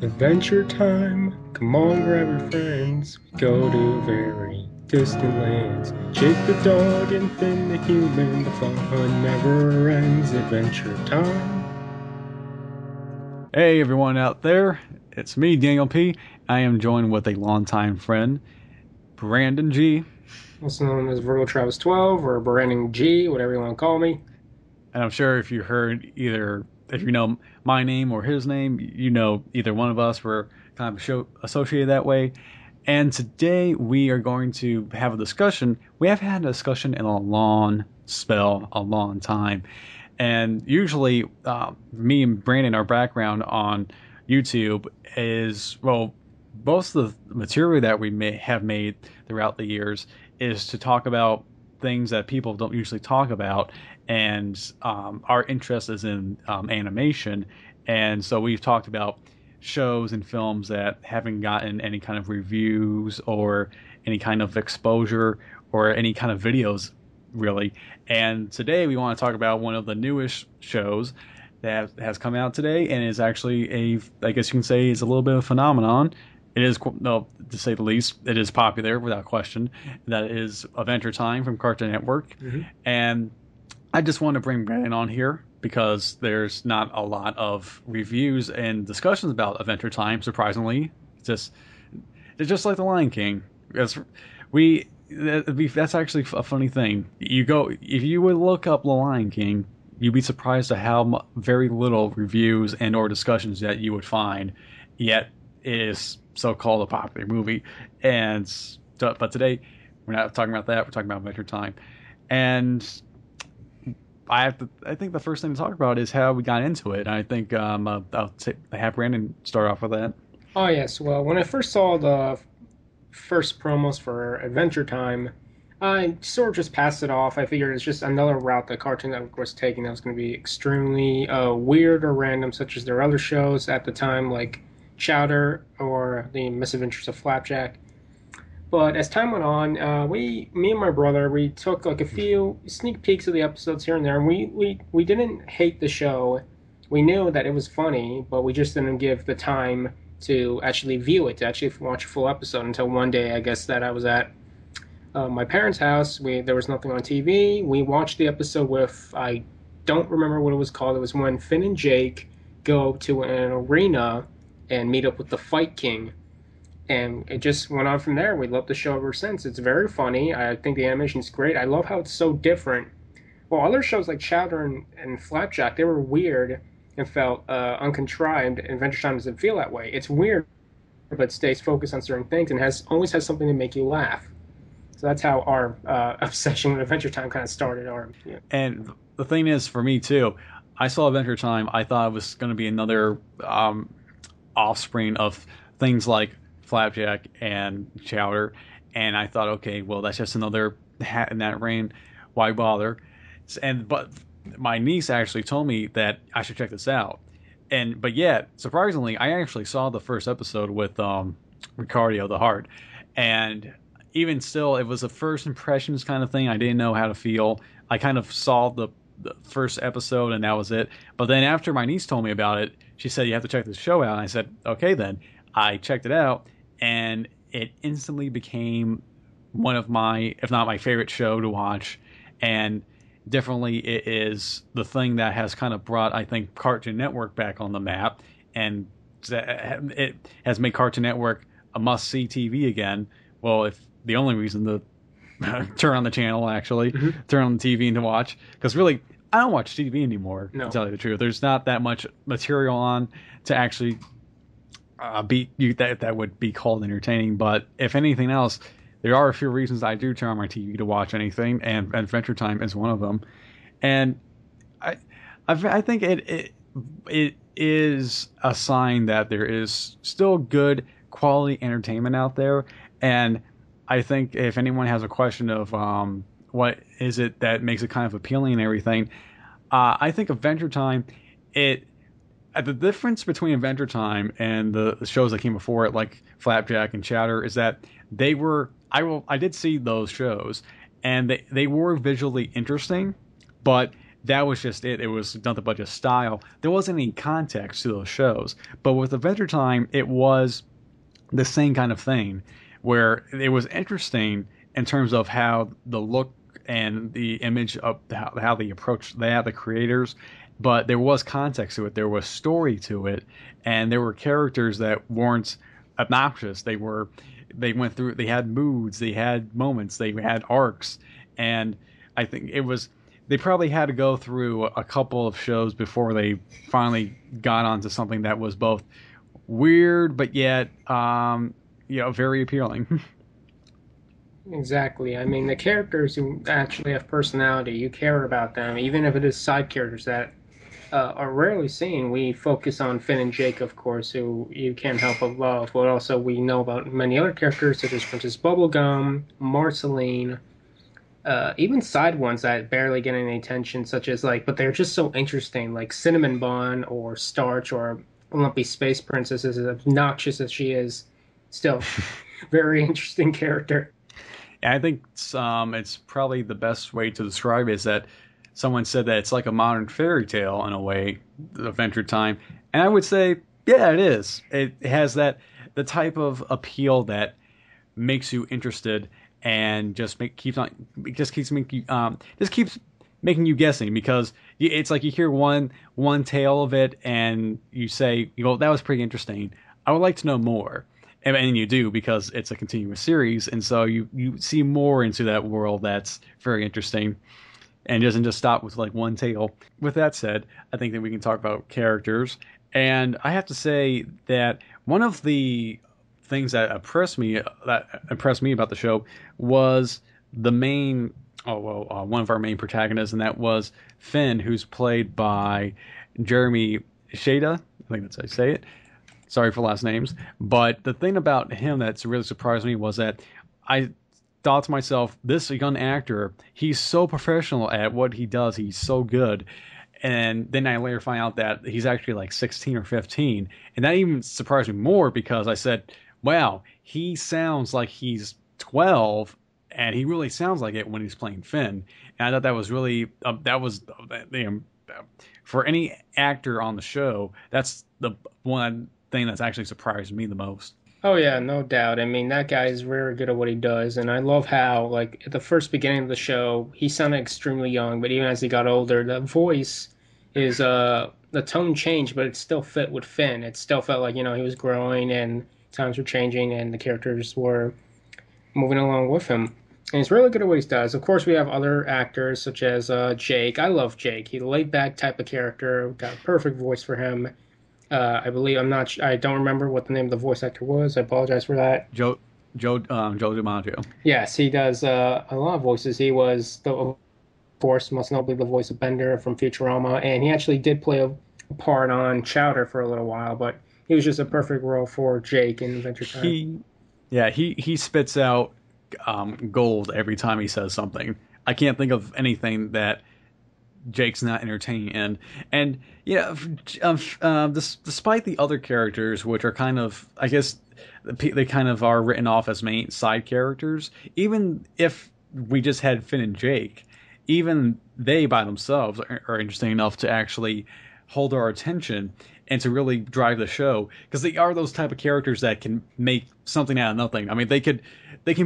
Adventure time, come on, grab your friends. We go to very distant lands. Jake the dog and Finn the human. The fun never ends. Adventure time. Hey everyone out there, it's me, Daniel P. I am joined with a longtime friend, Brandon G. Also known as Virgo Travis 12 or Brandon G, whatever you want to call me. And I'm sure if you heard either, if you know my name or his name, you know either one of us were kind of associated that way. And today we are going to have a discussion. We have had a discussion in a long spell, a long time. And usually, me and Brandon, our background on YouTube is, well, most of the material that we may have made throughout the years is to talk about things that people don't usually talk about. And our interest is in animation. And so we've talked about shows and films that haven't gotten any kind of reviews or any kind of exposure or any kind of videos really. And today we want to talk about one of the newest shows that has come out today and is actually I guess you can say, is a little bit of a phenomenon. It is, no, to say the least, it is popular without question. That is Adventure Time from Cartoon Network. And I just want to bring Brandon on here because there's not a lot of reviews and discussions about Adventure Time. Surprisingly, it's just like The Lion King. That's we that's actually a funny thing. You go if you would look up The Lion King, you'd be surprised at how very little reviews and or discussions that you would find. Yet it is so-called a popular movie. And but today we're not talking about that. We're talking about Adventure Time, and I think the first thing to talk about is how we got into it. And I think have Brandon start off with that. Oh, yes. Well, when I first saw the first promos for Adventure Time, I sort of just passed it off. I figured it's just another route that Cartoon Network was taking that was going to be extremely weird or random, such as their other shows at the time, like Chowder or The Misadventures of Flapjack. But as time went on, me and my brother, we took like a few sneak peeks of the episodes here and there, and we didn't hate the show. We knew that it was funny, but we just didn't give the time to actually view it, to actually watch a full episode until one day, I guess, that I was at my parents' house. There was nothing on TV. We watched the episode with, I don't remember what it was called. It was when Finn and Jake go to an arena and meet up with the Fight King, and it just went on from there. We loved the show ever since. It's very funny. I think the animation's great. I love how it's so different. Well, other shows like Chowder and Flapjack, they were weird and felt uncontrived. Adventure Time doesn't feel that way. It's weird, but stays focused on certain things and has always has something to make you laugh. So that's how our obsession with Adventure Time kind of started. And the thing is, for me too, I saw Adventure Time. I thought it was going to be another offspring of things like Flapjack and Chowder, and I thought, okay, well, that's just another hat in that rain. Why bother? But my niece actually told me that I should check this out, and but yet, surprisingly, I actually saw the first episode with Ricardio the Heart, and even still, it was a first impressions kind of thing. I didn't know how to feel. I kind of saw the first episode and that was it. But then after my niece told me about it, she said you have to check this show out. And I said, okay, then. I checked it out, and it instantly became one of my, if not my favorite show to watch. And definitely it is the thing that has kind of brought, I think, Cartoon Network back on the map, and it has made Cartoon Network a must-see TV again. Well, if the only reason to turn on the channel, actually, turn on the TV and to watch, because really, I don't watch TV anymore, to No. tell you the truth. There's not that much material on to actually that would be called entertaining. But if anything else, there are a few reasons I do turn on my TV to watch anything, and Adventure Time is one of them. And I think it is a sign that there is still good quality entertainment out there. And I think if anyone has a question of what is it that makes it kind of appealing and everything, I think Adventure Time, it the difference between Adventure Time and the shows that came before it, like Flapjack and Chatter, is that they were I did see those shows, and they were visually interesting, but that was just it. It was nothing but just style. There wasn't any context to those shows. But with Adventure Time, it was the same kind of thing, where it was interesting in terms of how the look and the image of how they approached that, the creators, but there was context to it. There was story to it, and there were characters that weren't obnoxious. They went through. They had moods. They had moments. They had arcs, and I think it was. They probably had to go through a couple of shows before they finally got onto something that was both weird but yet very appealing. Exactly. I mean, the characters who actually have personality, you care about them, even if it is side characters that are rarely seen. We focus on Finn and Jake, of course, who you can't help but love, but also we know about many other characters such as Princess Bubblegum, Marceline, even side ones that barely get any attention, such as like, but they're just so interesting, like Cinnamon Bun or Starch or Lumpy Space Princess, as obnoxious as she is, still very interesting character. And I think it's probably the best way to describe it is that someone said that it's like a modern fairy tale in a way, Adventure Time, and I would say, yeah, it is. It has that the type of appeal that makes you interested and just keeps making just keeps making you guessing because it's like you hear one tale of it and you go, that was pretty interesting. I would like to know more. And you do because it's a continuous series, and so you see more into that world that's very interesting and doesn't just stop with like one tale. With that said, I think that we can talk about characters, and I have to say that one of the things that impressed me about the show was the main one of our main protagonists, and that was Finn, who's played by Jeremy Shada. I think that's how I say it. Sorry for last names. But the thing about him that's really surprised me was that I thought to myself, this young actor, he's so professional at what he does. He's so good. And then I later find out that he's actually like 16 or 15. And that even surprised me more because I said, wow, he sounds like he's 12 and he really sounds like it when he's playing Finn. And I thought that was really, for any actor on the show, that's the one thing that's actually surprised me the most. Oh yeah, no doubt. I mean, that guy is very good at what he does, and I love how, like, at the first beginning of the show, he sounded extremely young, but even as he got older, the voice is the tone changed, but it still fit with Finn. It still felt like, he was growing and times were changing and the characters were moving along with him. And he's really good at what he does. Of course, we have other actors such as Jake. I love Jake. He's a laid back type of character. Got a perfect voice for him. I believe I'm not. I don't remember what the name of the voice actor was. I apologize for that. Joe DiMaggio. Yes, he does a lot of voices. He was, of course, most notably the voice of Bender from Futurama, and he actually did play a part on Chowder for a little while. But he was just a perfect role for Jake in Adventure Time. He spits out gold every time he says something. I can't think of anything that Jake's not entertaining in. And yeah, despite the other characters, which are kind of, I guess, they kind of are written off as main side characters, even if we just had Finn and Jake, even they by themselves are interesting enough to actually hold our attention and to really drive the show because they are those type of characters that can make something out of nothing. I mean, they can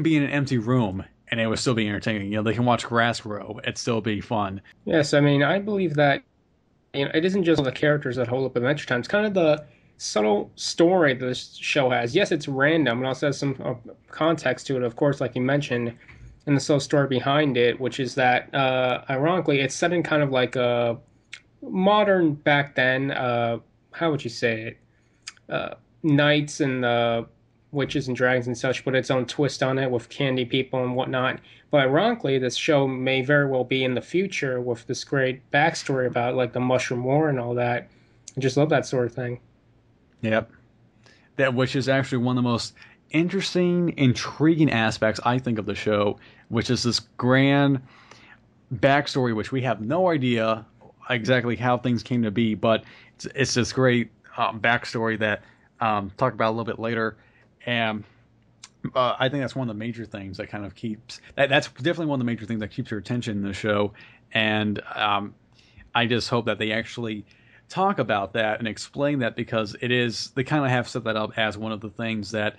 be in an empty room and it would still be entertaining. They can watch grass grow; it'd still be fun. Yes, I mean, I believe that it isn't just the characters that hold up Adventure Time. It's kind of the subtle story that this show has. Yes, it's random, and also has some context to it, of course, like you mentioned, and the subtle story behind it, which is that, ironically, it's set in kind of like a modern back then. How would you say it? Knights and witches and dragons and such, put its own twist on it with candy people and whatnot. But ironically, this show may very well be in the future with this great backstory about like the Mushroom War and all that. I just love that sort of thing. Yep, that which is actually one of the most interesting, intriguing aspects I think of the show, which is this grand backstory, which we have no idea exactly how things came to be, but it's this great backstory that talk about a little bit later, and I think that's one of the major things that kind of keeps that's definitely one of the major things that keeps your attention in the show, and I just hope that they actually talk about that and explain that because it is they kind of have set that up as one of the things that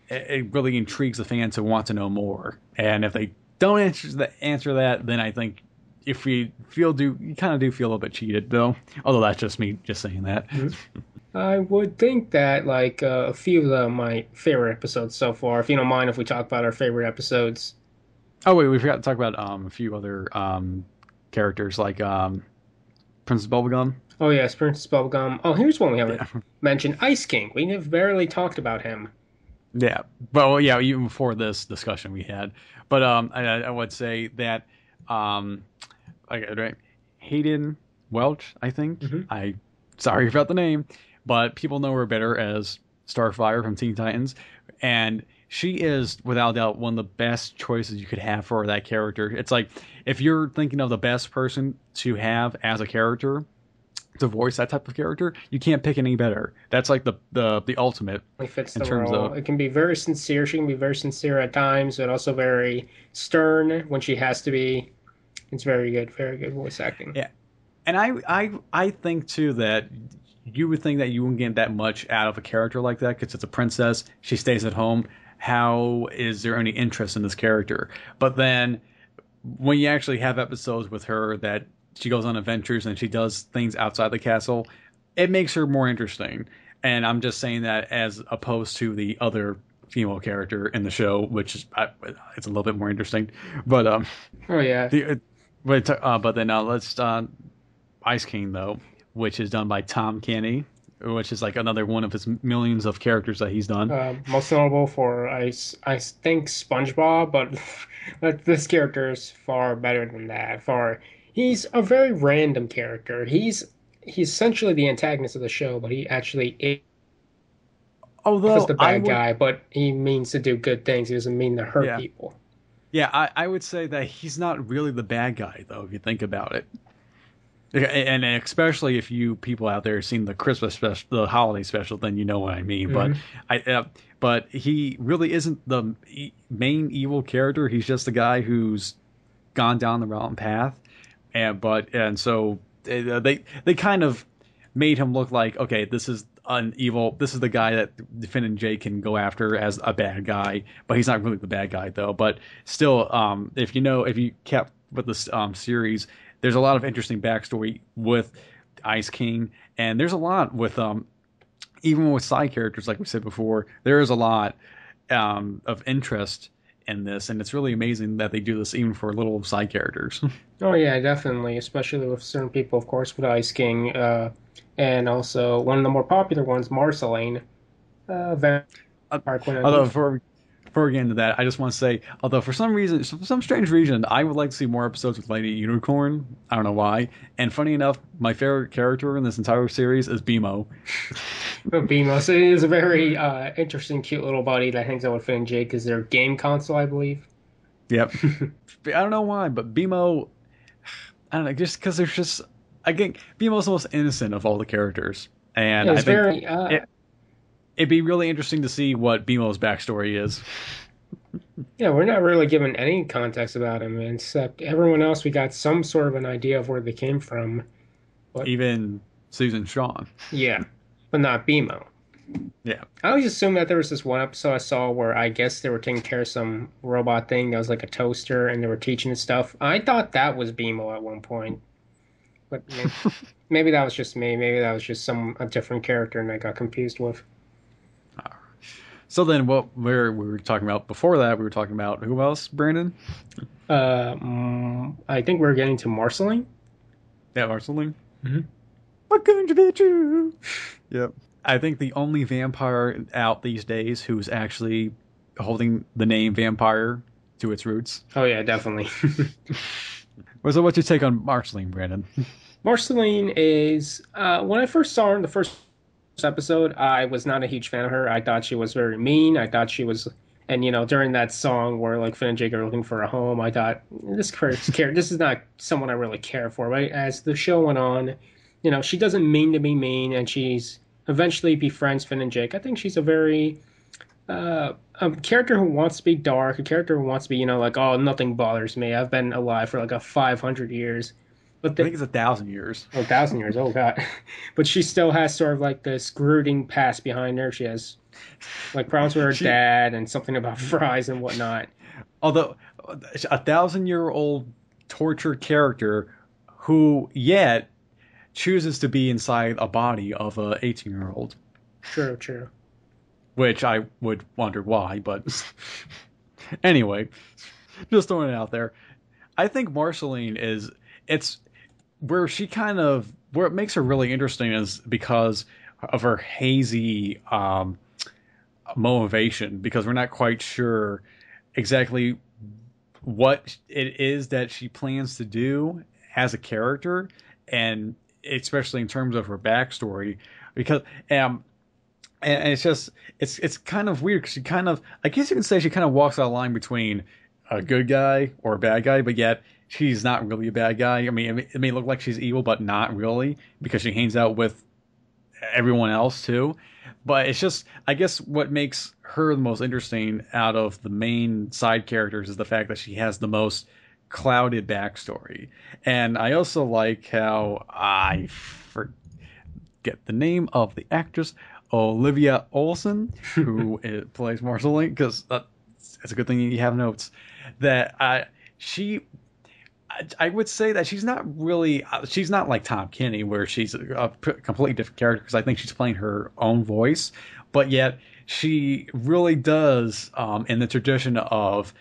it really intrigues the fans who want to know more. And if they don't answer that, then I think if we feel do you kind of do feel a little bit cheated though. Although that's just me just saying that. Mhm. I would think that like a few of my favorite episodes so far, if you don't mind if we talk about our favorite episodes. Oh wait, we forgot to talk about a few other characters like Princess Bubblegum. Oh yes, Princess Bubblegum. Oh, here's one we haven't Yeah, mentioned. Ice King. We have barely talked about him. yeah. Well, yeah. Even before this discussion we had, but I would say that um, like right, Hayden Welch. I think Hmm. I sorry about the name, but people know her better as Starfire from Teen Titans, and she is without doubt one of the best choices you could have for that character. It's like if you're thinking of the best person to have as a character to voice that type of character, you can't pick any better. That's like the ultimate He fits in the terms role. of It can be very sincere. She can be very sincere at times, but also very stern when she has to be. It's very good voice acting. yeah. And I think too that you would think that you wouldn't get that much out of a character like that because it's a princess. She stays at home. How is there any interest in this character? But then when you actually have episodes with her that she goes on adventures and she does things outside the castle, it makes her more interesting. And I'm just saying that as opposed to the other female character in the show, which is it's a little bit more interesting. But Oh yeah. the but then let's Ice King though, which is done by Tom Kenny, which is like another one of his millions of characters that he's done. Most notable for I think SpongeBob, but but this character is far better than that. Far, he's a very random character. He's essentially the antagonist of the show, but he actually is Although the I bad would, guy. But he means to do good things. He doesn't mean to hurt yeah, people. yeah, I would say that he's not really the bad guy though, if you think about it. Yeah, and especially if you people out there have seen the Christmas special, the holiday special, then you know what I mean. Hmm. But he really isn't the main evil character. He's just the guy who's gone down the wrong path, and so they kind of made him look like okay, this is an evil. This is the guy that Finn and Jake can go after as a bad guy, but he's not really the bad guy though. But still, if you kept with this series, there's a lot of interesting backstory with Ice King, and there's a lot with even with side characters like we said before. There is a lot of interest in this, and it's really amazing that they do this even for little side characters. Oh yeah, definitely. Especially with certain people, of course, with Ice King, and also one of the more popular ones, Marceline, Vampire Queen. I Although think. before we get into that, I just want to say, although for some reason, for some strange reason, I would like to see more episodes with Lady Unicorn. I don't know why. And funny enough, my favorite character in this entire series is BMO. Beamos is a very interesting, cute little buddy that hangs out with Finn and Jake because their game console, I believe. Yep. I don't know why, but BMO, I don't know, just because there's just, I think BMO's the most innocent of all the characters. And Yeah, I it's think very it'd be really interesting to see what BMO's backstory is. yeah, we're not really given any context about him, except everyone else we got some sort of an idea of where they came from. But Even Susan Shawn. yeah, but not BMO. Yeah. I always assumed that there was this one episode I saw where I guess they were taking care of some robot thing that was like a toaster and they were teaching it stuff. I thought that was BMO at one point, but maybe that was just me. Maybe that was just a different character and I got confused with. So then, what we were talking about before that, we were talking about who else, Brandon? I think we're getting to Marceline. Yeah, Marceline. Hmm. What going to be true? Yep. I think the only vampire out these days who's actually holding the name vampire to its roots. Oh yeah, definitely. So, what's your take on Marceline, Brandon? Marceline is when I first saw her in the first episode, I was not a huge fan of her. I thought she was very mean. I thought she was, and during that song where like Finn and Jake are looking for a home, I thought this is not someone I really care for. Right as the show went on, she doesn't mean to be mean, and she's eventually befriends Finn and Jake. I think she's a very a character who wants to be dark, a character who wants to be, like, oh, nothing bothers me. I've been alive for like a 500 years. But I the think it's 1,000 years. oh, 1,000 years. Oh God. But she still has sort of like this brooding past behind her. She has like problems with her She, dad and something about fries and whatnot. although 1,000-year-old tortured character who yet chooses to be inside a body of a 18-year-old, True, true. which I would wonder why, but anyway, just throwing it out there. I think Marceline is it's where she kind of where it makes her really interesting is because of her hazy motivation because we're not quite sure exactly what it is that she plans to do as a character, and especially in terms of her backstory, because and it's just it's kind of weird because she kind of I guess you can say she kind of walks that line between a good guy or a bad guy, but yet she's not really a bad guy. I mean, it may look like she's evil, but not really because she hangs out with everyone else too. But it's just, I guess, what makes her the most interesting out of the main side characters is the fact that she has the most clouded backstory. And I also like how I forget the name of the actress, Olivia Olson, who plays Marceline, because it's a good thing you have notes. That she I would say that she's not really she's not like Tom Kenny where she's a completely different character because I think she's playing her own voice, but yet she really does in the tradition of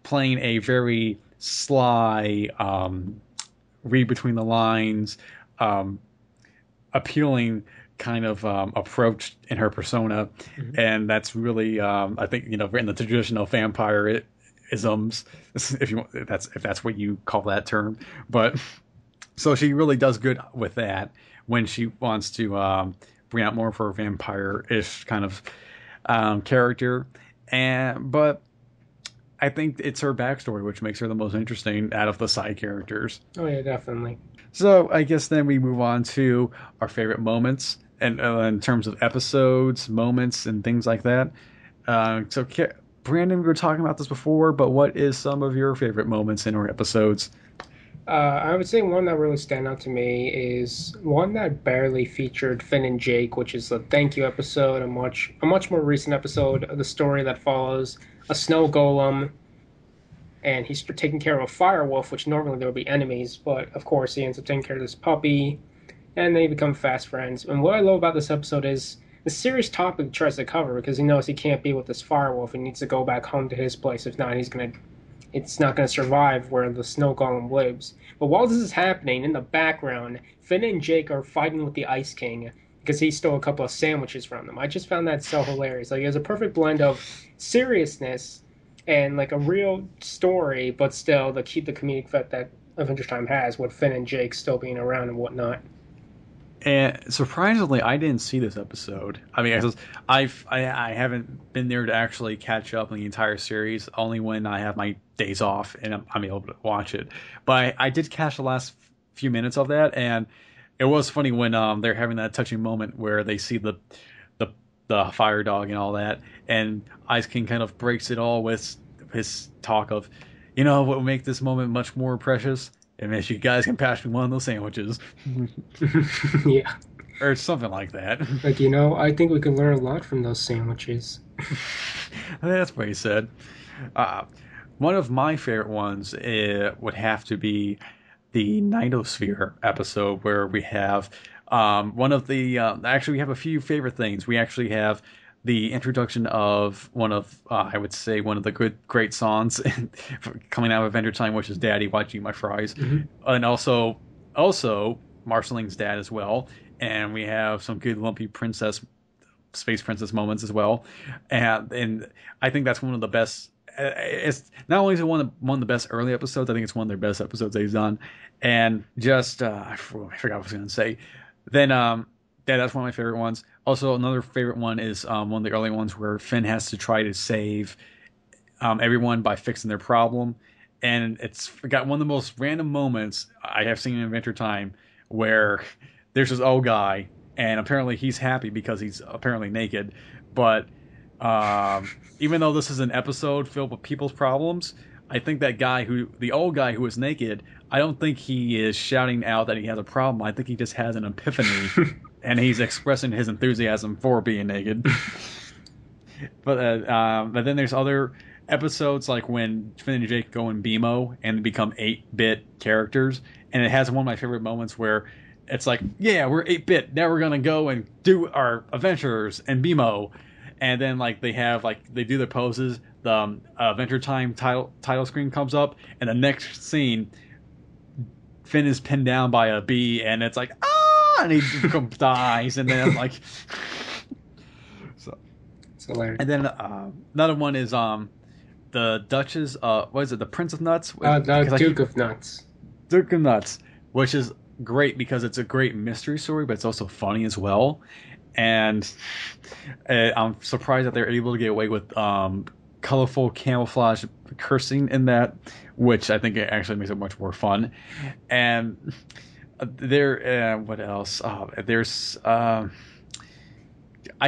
playing a very sly, read between the lines, um, appealing kind of approach in her persona, Mhm. and that's really I think in the traditional vampire isms, if you if that's what you call that term, but so she really does good with that when she wants to bring out more of her vampire-ish kind of character, and but I think it's her backstory which makes her the most interesting out of the side characters. Oh yeah, definitely. So I guess then we move on to our favorite moments, and in terms of episodes, moments, and things like that. So, Brandon, we were talking about this before, but what is some of your favorite moments in our episodes? I would say one that really stand out to me is one that barely featured Finn and Jake, which is the thank you episode, a much more recent episode of the story that follows a snow golem, and he's taking care of a fire wolf, which normally there would be enemies, but of course he ends up taking care of this puppy, and they become fast friends. And what I love about this episode is the serious topic he tries to cover because he knows he can't be with this fire wolf. He needs to go back home to his place. If not, it's not going to survive where the snow golem lives. But while this is happening, in the background, Finn and Jake are fighting with the Ice King because he stole a couple of sandwiches from them. I just found that so hilarious. Like, it was a perfect blend of seriousness and like a real story, but still to keep the comedic effect that Adventure Time has with Finn and Jake still being around and whatnot. And surprisingly, I didn't see this episode. I mean, I haven't been there to actually catch up on the entire series. Only when I have my days off and I'm able to watch it. But I did catch the last few minutes of that, and it was funny when they're having that touching moment where they see the the fire dog and all that, and Ice King kind of breaks it all with his talk of, what would make this moment much more precious? And if you guys can pass me one of those sandwiches. Yeah. Or something like that. Like, I think we could learn a lot from those sandwiches. That's what he said. Uh, One of my favorite ones would have to be the Nightosphere episode where we have one of the actually we have a few favorite things. We actually have the introduction of one of I would say one of the great songs coming out of Adventure Time, which is "Daddy, Why'd You Eat My Fries," Hmm. and also Marceling's dad as well. And we have some good lumpy space princess moments as well, and I think that's one of the best. It's not only is it one of the best early episodes, I think it's one of their best episodes they've done, and just I forgot what I was going to say. Then yeah, that's one of my favorite ones. Also, another favorite one is one of the early ones where Finn has to try to save everyone by fixing their problem, and it's got one of the most random moments I have seen in Adventure Time where there's this old guy, and apparently he's happy because he's apparently naked, but even though this is an episode filled with people's problems, I think that guy the old guy who was naked, I don't think he is shouting out that he has a problem. I think he just has an epiphany, and he's expressing his enthusiasm for being naked. But then there's other episodes like when Finn and Jake go in BMO and become 8-bit characters, and it has one of my favorite moments where it's like, yeah, we're 8-bit. Now we're gonna go and do our adventures in BMO, and then like they do their poses. The Adventure Time title screen comes up, and the next scene, Finn is pinned down by a bee, and it's like and he dies, and then like so. It's hilarious. And then another one is the Duchess. What is it? The Prince of Nuts. The Duke of Nuts. Duke of Nuts, which is great because it's a great mystery story, but it's also funny as well. And I'm surprised that they're able to get away with colorful camouflage cursing in that, which I think it actually makes it much more fun. And what else? There's I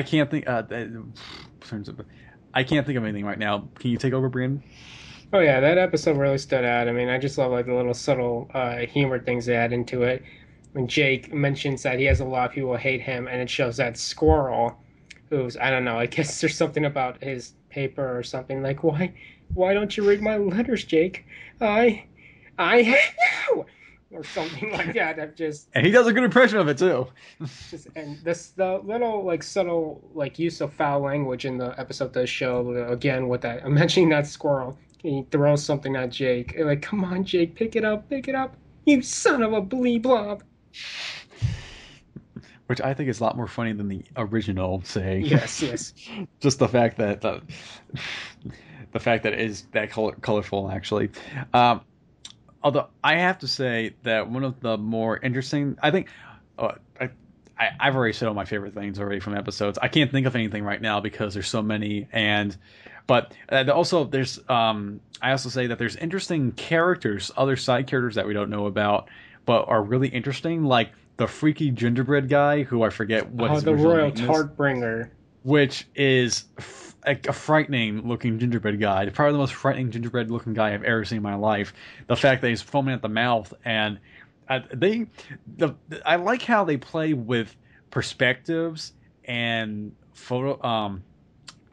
can't think. I can't think of anything right now. Can you take over, Brandon? Oh yeah, that episode really stood out. I mean, I just love like the little subtle humor things they add into it. When Jake mentions that he has a lot of people who hate him, and it shows that squirrel, who's I don't know. I guess there's something about his paper or something like why don't you read my letters, Jake? I hate you or something like that. I've just And he does a good impression of it too. just and the little like subtle like use of foul language in the episode does show again with that. I'm mentioning that squirrel. He throws something at Jake. Like, come on, Jake, pick it up, you son of a blee blob. Which I think is a lot more funny than the original. Say yes, yes. Just the fact that it is that colorful actually. Although I have to say that one of the more interesting, I think, I've already said all my favorite things already from episodes. I can't think of anything right now because there's so many, but also there's I also say that there's interesting characters, other side characters that we don't know about, but are really interesting, like the freaky gingerbread guy who I forget what his the original royal name is, Tartbringer, which is a frightening looking gingerbread guy, probably the most frightening gingerbread looking guy I've ever seen in my life. The fact that he's foaming at the mouth, and I like how they play with perspectives and photo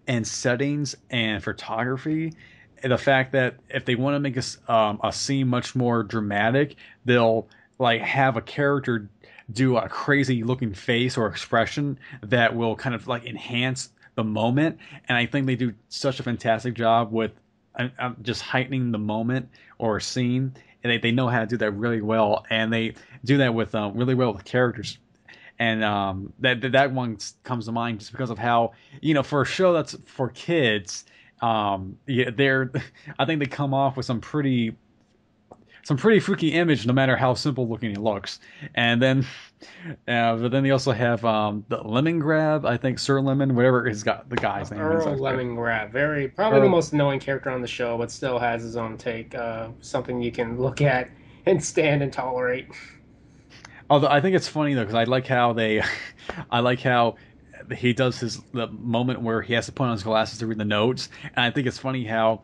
and settings and photography. And the fact that if they want to make a scene much more dramatic, they'll like have a character do a crazy looking face or expression that will kind of like enhance the moment. And I think they do such a fantastic job with just heightening the moment or scene, and they know how to do that really well, and they do that with really well with characters. And that one comes to mind just because of how, for a show that's for kids, yeah, they're I think they come off with some pretty freaky image, no matter how simple looking it looks. And then, but then they also have the Lemon Grab. I think Sir Lemon, whatever he's got the guy's name. Earl Lemon Grab, probably the most annoying character on the show, but still has his own take. Something you can look at and stand and tolerate. Although I think it's funny though, because I like how he does the moment where he has to put on his glasses to read the notes, and I think it's funny how,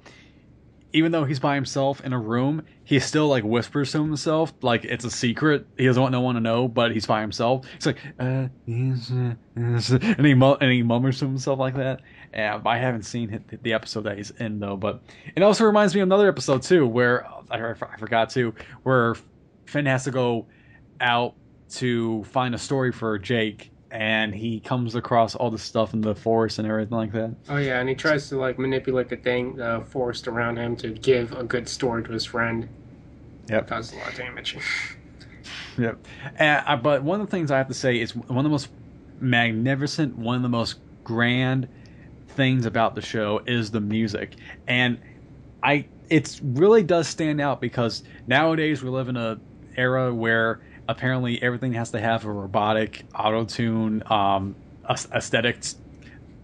even though he's by himself in a room, he still like whispers to himself like it's a secret. He doesn't want no one to know, but he's by himself. He's like, and he murmurs to himself like that. I haven't seen the episode that he's in though, but it also reminds me of another episode too, where I forgot to, where Finn has to go out to find a story for Jake, and he comes across all the stuff in the forest and everything like that. Oh yeah, and he tries to like manipulate the forest around him to give a good story to his friend. Yep. Causes a lot of damage. Yep. But one of the things I have to say is one of the most magnificent, one of the most grand things about the show is the music. And it really does stand out because nowadays we live in a era where apparently everything has to have a robotic auto-tune aesthetic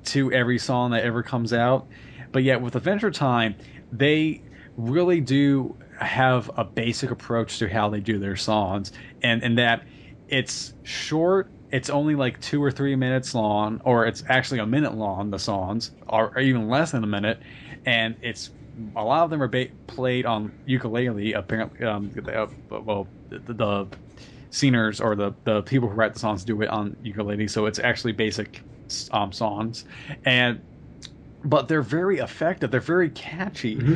to every song that ever comes out. But yet with Adventure Time, they really do have a basic approach to how they do their songs, and that it's short. It's only like 2 or 3 minutes long, or it's actually a minute long, the songs, or even less than a minute, and it's a lot of them are played on ukulele. Apparently, well, the singers or the people who write the songs do it on ukulele, so it's actually basic songs, and but they're very effective. They're very catchy. Hmm.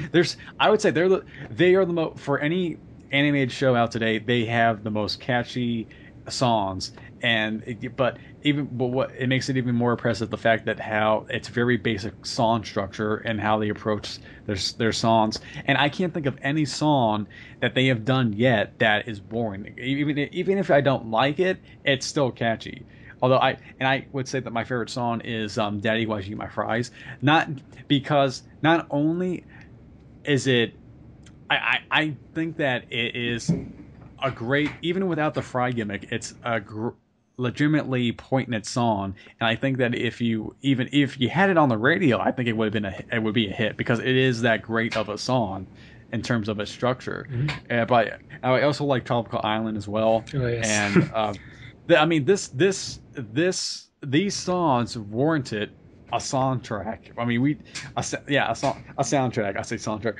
I would say they are the most for any animated show out today. They have the most catchy songs, but what it makes it even more impressive the fact that how it's very basic song structure and how they approach their songs. And I can't think of any song that they have done yet that is boring. Even if I don't like it, it's still catchy. Although I would say that my favorite song is "Daddy, Why'd You Eat My Fries?" Not because not only is it, I think that it is a great, even without the fry gimmick, it's a legitimately poignant song, and I think that even if you had it on the radio, I think it would have been it would be a hit because it is that great of a song in terms of its structure. Hmm. But I also like Tropical Island as well, Oh yes. and I mean these songs warranted a soundtrack. I mean yeah, a soundtrack. I say soundtrack.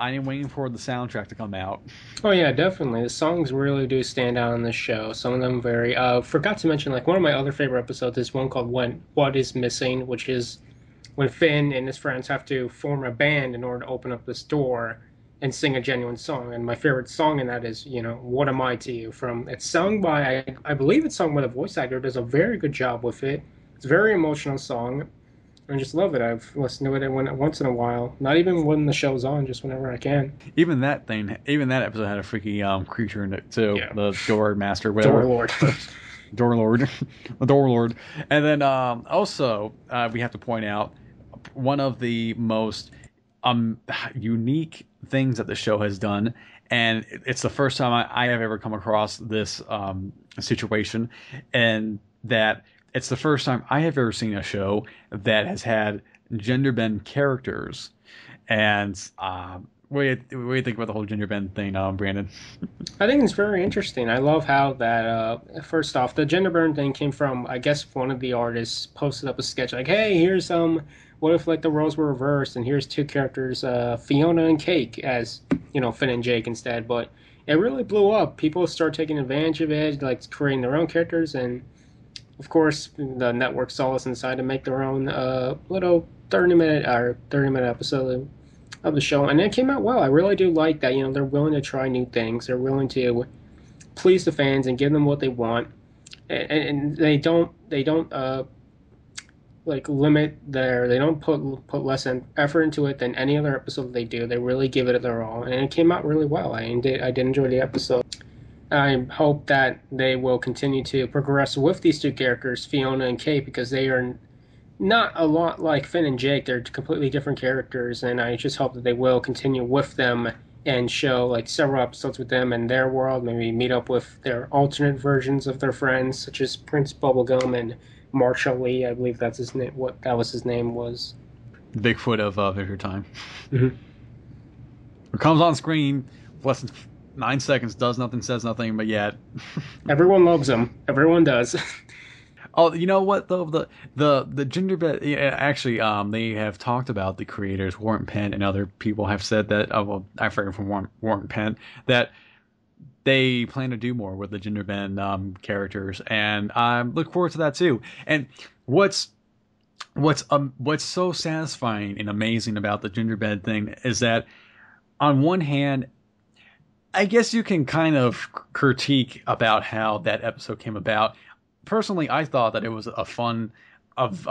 I am waiting for the soundtrack to come out. Oh yeah, definitely. The songs really do stand out on this show. Some of them very. Forgot to mention, like one of my other favorite episodes is one called "When What Is Missing," which is when Finn and his friends have to form a band in order to open up this door and sing a genuine song. And my favorite song in that is, "What Am I to You?" From it's sung by I believe it's sung by the voice actor. Does a very good job with it. It's a very emotional song. I just love it. I've listened to it once in a while. Not even when the show's on, just whenever I can. Even that episode had a freaky creature in it too. Yeah. The door master, Door whatever. Lord. Door Lord, the Door Lord, and then also we have to point out one of the most um unique things that the show has done, and it's the first time I have ever come across this situation, and that it's the first time I have ever seen a show that has had gender bend characters, and what do you think about the whole gender bend thing, Brandon? I think it's very interesting. I love how that, first off, the Genderbend thing came from, I guess, one of the artists posted up a sketch like, hey, here's, what if, like, the roles were reversed, and here's two characters, Fiona and Cake, as, Finn and Jake instead, but it really blew up. People start taking advantage of it, like, creating their own characters, and, of course, the network saw us and decided to make their own, little 30-minute episode of the show, and it came out well. I really do like that. They're willing to try new things. They're willing to please the fans and give them what they want, and they don't like limit their. They don't put less effort into it than any other episode they do. They really give it their all, and it came out really well. I did enjoy the episode. I hope that they will continue to progress with these two characters, Fiona and Kate, because they are not a lot like Finn and Jake. They're completely different characters, and I just hope that they will continue with them and show like several episodes with them and their world. Maybe meet up with their alternate versions of their friends, such as Prince Bubblegum and Marshall Lee. I believe that's his name. What that was his name was. Bigfoot of Adventure Time. Mm-hmm. It comes on screen, less than 9 seconds, does nothing, says nothing, but yet. Everyone loves him. Everyone does. Oh, you know what though, the Genderbend, yeah, actually they have talked about the creators Warren Penn and other people have said that, oh well, I've heard from Warren Penn that they plan to do more with the Genderbend characters, and I look forward to that too. And what's what's so satisfying and amazing about the Genderbend thing is that on one hand, I guess you can kind of critique about how that episode came about. Personally, I thought that it was a fun, of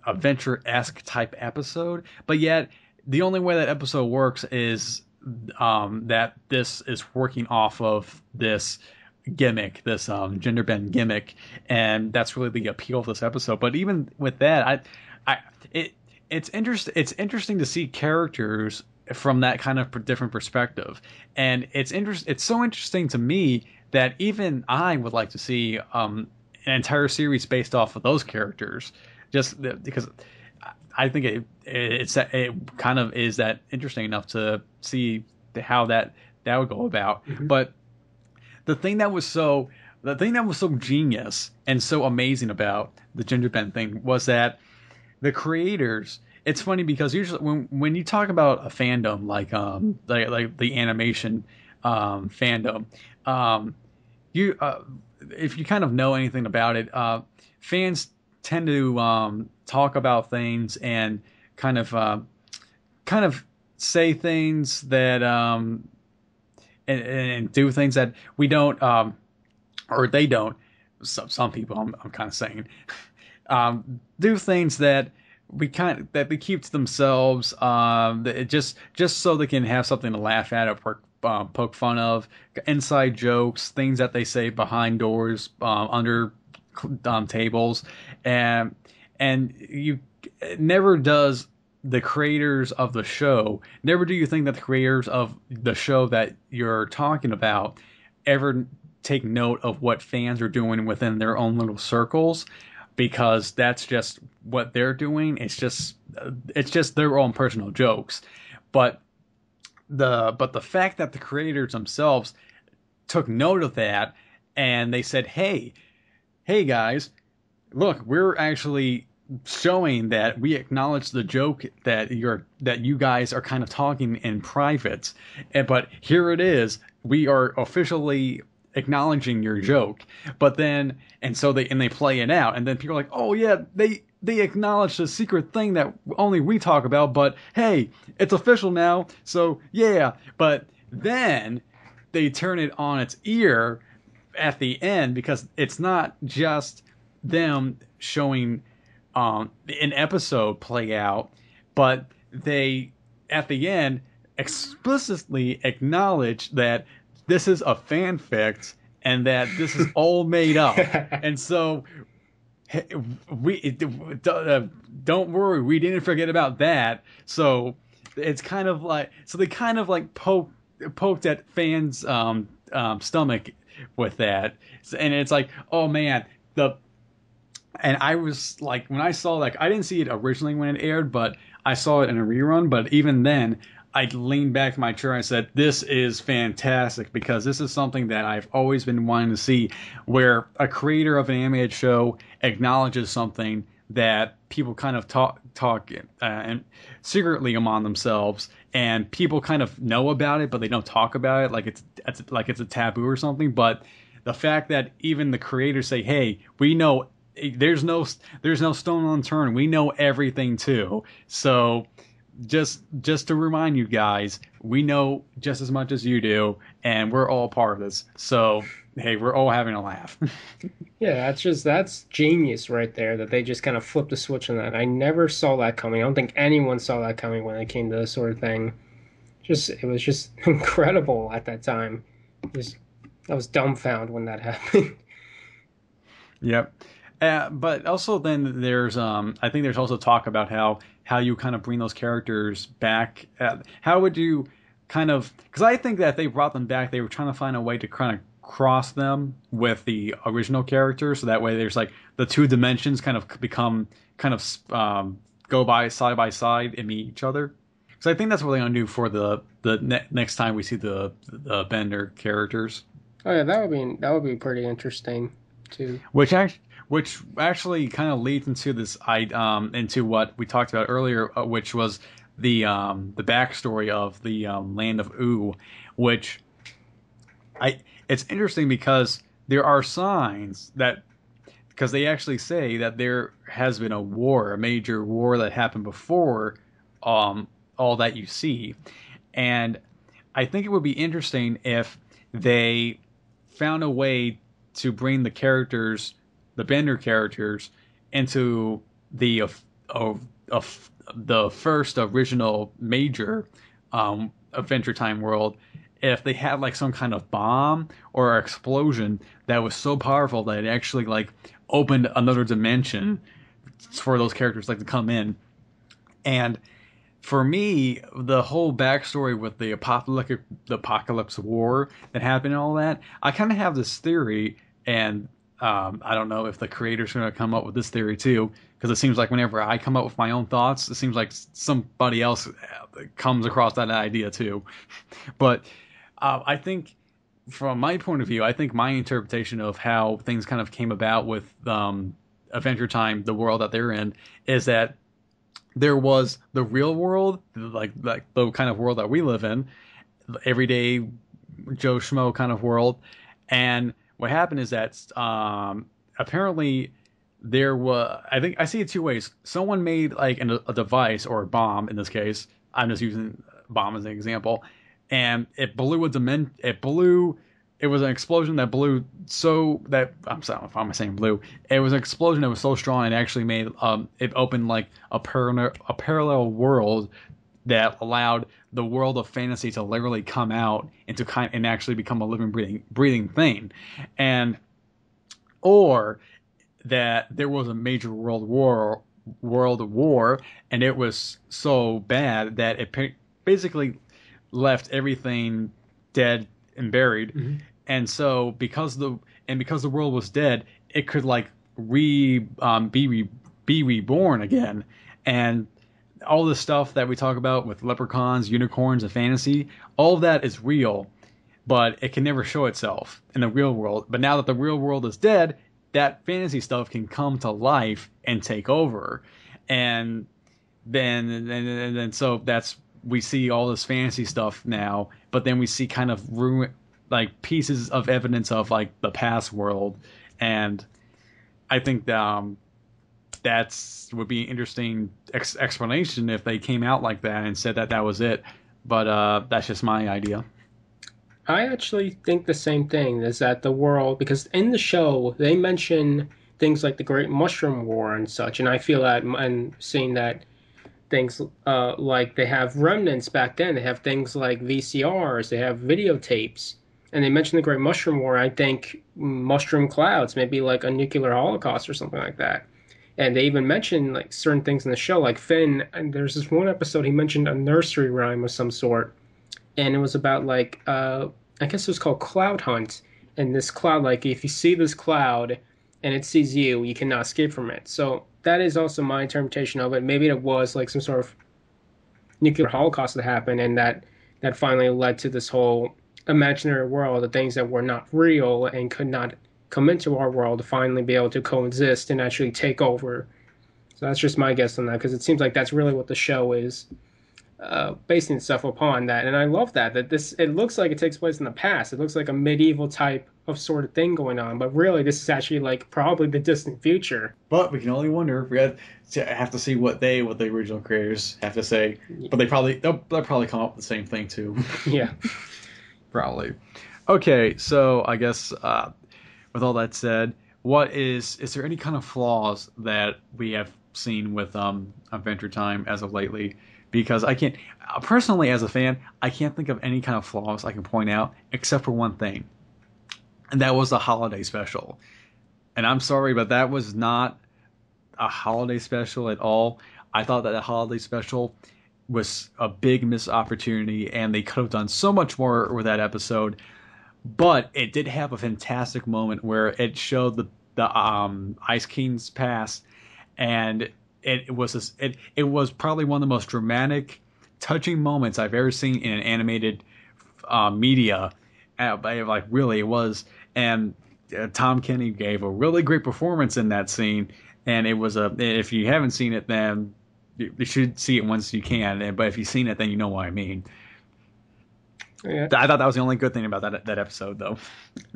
adventure esque type episode, but yet the only way that episode works is that this is working off of this gimmick, this gender bend gimmick, and that's really the appeal of this episode. But even with that, I it it's interesting to see characters from that kind of different perspective, and it's so interesting to me that even I would like to see an entire series based off of those characters, just because I think it kind of is that interesting enough to see how that would go about. Mm-hmm. But the thing that was so genius and so amazing about the gender bend thing was that the creators, it's funny because usually when you talk about a fandom like the animation fandom, um, you if you kind of know anything about it, fans tend to talk about things and kind of kind of say things that and do things that we don't or they don't. Some people I'm kind of saying do things that that they keep to themselves, just so they can have something to laugh at or poke fun of, inside jokes, things that they say behind doors, under tables, and you never does the creators of the show, never do you think that the creators of the show that you're talking about ever take note of what fans are doing within their own little circles, because that's just what they're doing. It's just their own personal jokes. But the fact that the creators themselves took note of that, and they said, hey guys, look, we're actually showing that we acknowledge the joke that you guys are kind of talking in private, but here it is, we are officially acknowledging your joke. But then, and so they play it out, and then people are like, oh yeah, they acknowledge the secret thing that only we talk about, but hey, it's official now, so yeah. But then they turn it on its ear at the end, because it's not just them showing an episode play out, but they at the end explicitly acknowledge that this is a fanfic and that this is all made up. And so we don't worry, we didn't forget about that. So it's kind of like, so they kind of like poked at fans stomach with that. And it's like, oh man, the and I was like, when I saw, like, I didn't see it originally when it aired, but I saw it in a rerun. But even then, I leaned back in my chair and said, this is fantastic, because this is something that I've always been wanting to see, where a creator of an animated show acknowledges something that people kind of talk and secretly among themselves, and people kind of know about it, but they don't talk about it like it's a taboo or something. But the fact that even the creators say, hey, we know, there's no stone unturned, we know everything too. So just to remind you guys, we know just as much as you do, and we're all part of this. So hey, we're all having a laugh. Yeah, that's genius right there that they just kind of flipped the switch on that. I never saw that coming. I don't think anyone saw that coming when it came to this sort of thing. Just it was just incredible at that time. Just I was dumbfounded when that happened. Yep. But also then there's I think there's also talk about how you kind of bring those characters back. How would you kind of, because I think that if they brought them back, they were trying to find a way to kind of cross them with the original characters, so that way there's like the two dimensions kind of become kind of go by side and meet each other. Because I think that's what they're gonna do for the next time we see the Bender characters. Oh yeah, that would be pretty interesting too. which actually kind of leads into this into what we talked about earlier, which was the backstory of the land of Oo, which I it's interesting because there are signs that, because they actually say that there has been a major war that happened before all that you see. And I think it would be interesting if they found a way to bring the Bender characters, into the first original major Adventure Time world, if they had like some kind of bomb or explosion that was so powerful that it actually like opened another dimension for those characters like to come in. And for me, the whole backstory with the apocalypse war that happened and all that, I kind of have this theory, and I don't know if the creators are going to come up with this theory too, because it seems like whenever I come up with my own thoughts, it seems like somebody else comes across that idea too. But I think, from my point of view, I think my interpretation of how things kind of came about with Adventure Time, the world that they're in, is that there was the real world, like the kind of world that we live in, the everyday Joe Schmo kind of world. And what happened is that apparently there was, I think I see it two ways. Someone made like a device or a bomb in this case. I'm just using bomb as an example, and it blew a dimension. It blew. It was an explosion that blew so that I'm sorry if I'm saying blue. It was an explosion that was so strong it actually made it opened like a parallel world that allowed the world of fantasy to literally come out and to kind and actually become a living breathing thing, and or that there was a major world war, and it was so bad that it basically left everything dead and buried. Hmm. And so because the world was dead, it could like re be reborn again. And all the stuff that we talk about with leprechauns, unicorns, and fantasy, all of that is real, but it can never show itself in the real world. But now that the real world is dead, that fantasy stuff can come to life and take over. And then so that's we see all this fantasy stuff now, but then we see kind of ruin like pieces of evidence of like the past world. And I think that's would be an interesting explanation if they came out like that and said that that was it. But that's just my idea. I actually think the same thing is that the world, because in the show they mention things like the Great Mushroom War and such, and I feel that, and seeing that things like they have remnants back then, they have things like VCRs, they have videotapes, and they mention the Great Mushroom War. I think mushroom clouds, maybe like a nuclear holocaust or something like that. And they even mention like certain things in the show, like Finn. And there's this one episode he mentioned a nursery rhyme of some sort, and it was about like I guess it was called Cloud Hunt. And this cloud, like if you see this cloud and it sees you, you cannot escape from it. So that is also my interpretation of it. Maybe it was like some sort of nuclear holocaust that happened, and that finally led to this whole imaginary world, the things that were not real and could not come into our world to finally be able to coexist and actually take over. So that's just my guess on that, because it seems like that's really what the show is basing itself upon that. And I love that this it looks like it takes place in the past. It looks like a medieval type of sort of thing going on, but really this is actually like probably the distant future. But we can only wonder. We have to see what the original creators have to say. But they'll probably come up with the same thing too. Yeah. Probably. Okay, so I guess with all that said, is there any kind of flaws that we have seen with Adventure Time as of lately? Because I can't personally, as a fan, I can't think of any kind of flaws I can point out except for one thing, and that was the holiday special. And I'm sorry, but that was not a holiday special at all. I thought that the holiday special was a big missed opportunity, and they could have done so much more with that episode. But it did have a fantastic moment where it showed the Ice King's past, and it was probably one of the most dramatic, touching moments I've ever seen in an animated media. Like really, it was, and Tom Kenny gave a really great performance in that scene. And it was a if you haven't seen it, then you should see it once you can. But if you've seen it, then you know what I mean. Yeah. I thought that was the only good thing about that episode, though.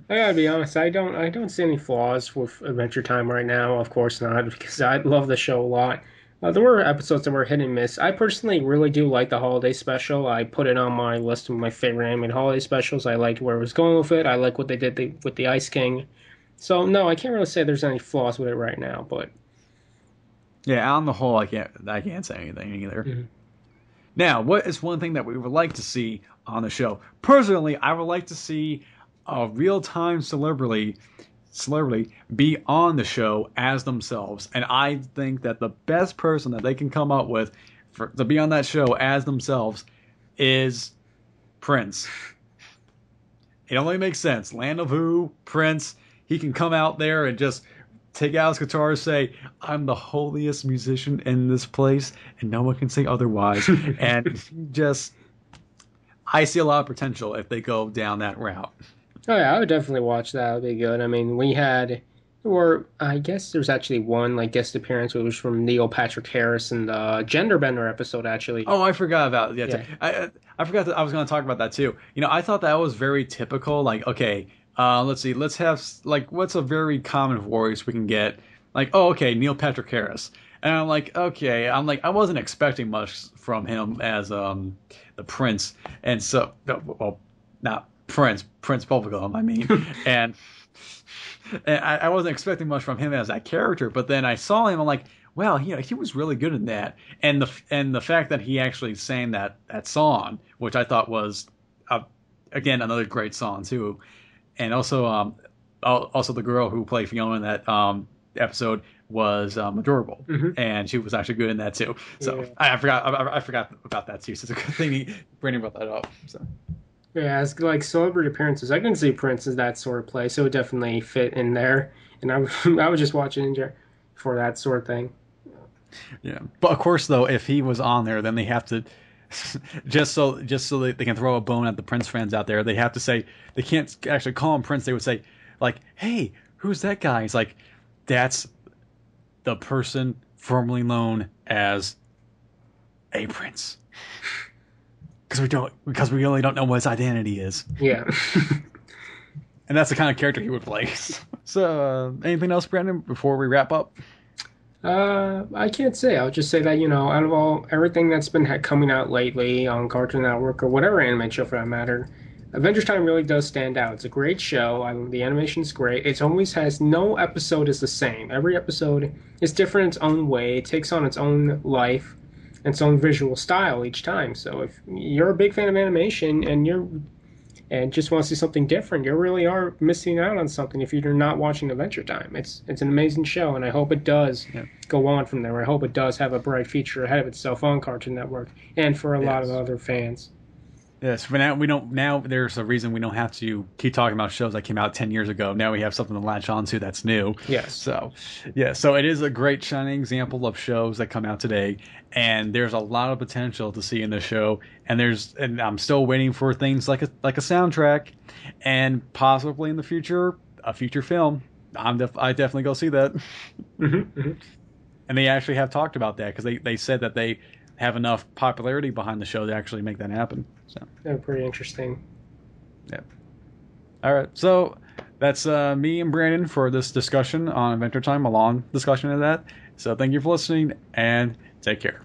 I gotta be honest, I don't see any flaws with Adventure Time right now. Of course not, because I love the show a lot. There were episodes that were hit and miss. I personally really do like the holiday special. I put it on my list of my favorite animated holiday specials. I liked where it was going with it. I like what they did with the Ice King. So no, I can't really say there's any flaws with it right now. But Yeah, on the whole, I can't say anything either. mhm. Now, what is one thing that we would like to see on the show? Personally, I would like to see a real-time celebrity be on the show as themselves. And I think that the best person that they can come up with to be on that show as themselves is Prince. It only makes sense. Land of Who, Prince, he can come out there and just take out his guitar and say, I'm the holiest musician in this place, and no one can say otherwise. And just, I see a lot of potential if they go down that route. Oh yeah, I would definitely watch that. That would be good. I mean, we had Or I guess there's actually one like guest appearance, which was from Neil Patrick Harris in the Genderbender episode. Actually, Oh, I forgot about it. Yeah, yeah, I forgot that I was going to talk about that too. I thought that was very typical. Like, okay, let's see, let's have like what's a very common voice we can get? Like, oh, okay, Neil Patrick Harris, and I'm like, okay, I'm like, I wasn't expecting much from him as the Prince, and so, no, well, not Prince Bubblegum, I mean, and I wasn't expecting much from him as that character, but then I saw him. I'm like, wow, he was really good in that, and the fact that he actually sang that song, which I thought was, uh, again, another great song too, and also the girl who played Fiona in that episode was adorable, hmm and she was actually good in that too. So yeah, I forgot about that too. So it's a good thing Brandon brought that up. So yeah. As like celebrity appearances, I can see Prince as that sort of play, so it definitely fit in there. And I was just watching for that sort of thing. yeah, but of course though, if he was on there, then they have to just so they can throw a bone at the Prince fans out there. They have to say they can't actually call him Prince. They would say like, "Hey, who's that guy?" He's like, "That's the person formerly known as a prince." Because we really don't know what his identity is, Yeah. and that's the kind of character he would play. So, anything else, Brandon, before we wrap up? I can't say. I'll just say that, out of everything that's been coming out lately on Cartoon Network or whatever anime show for that matter, Adventure Time really does stand out. It's a great show. The animation's great. It always has no episode is the same. Every episode is different in its own way. It takes on its own life, its own visual style each time. So if you're a big fan of animation and just want to see something different, you really are missing out on something if you're not watching Adventure Time. It's an amazing show, and I hope it does Yeah. go on from there. I hope it does have a bright future ahead of itself on Cartoon Network and for a lot of Yes. other fans. Yes, but now we don't. Now there's a reason we don't have to keep talking about shows that came out 10 years ago. Now we have something to latch onto that's new. Yes. So, yeah, so it is a great shining example of shows that come out today, and there's a lot of potential to see in the show. And I'm still waiting for things like a soundtrack, and possibly in the future a future film. I definitely go see that. Hmm. And they actually have talked about that because they said that they have enough popularity behind the show to actually make that happen. So. They're pretty interesting. Yeah. All right. So that's me and Brandon for this discussion on Adventure Time, a long discussion of that. So thank you for listening and take care.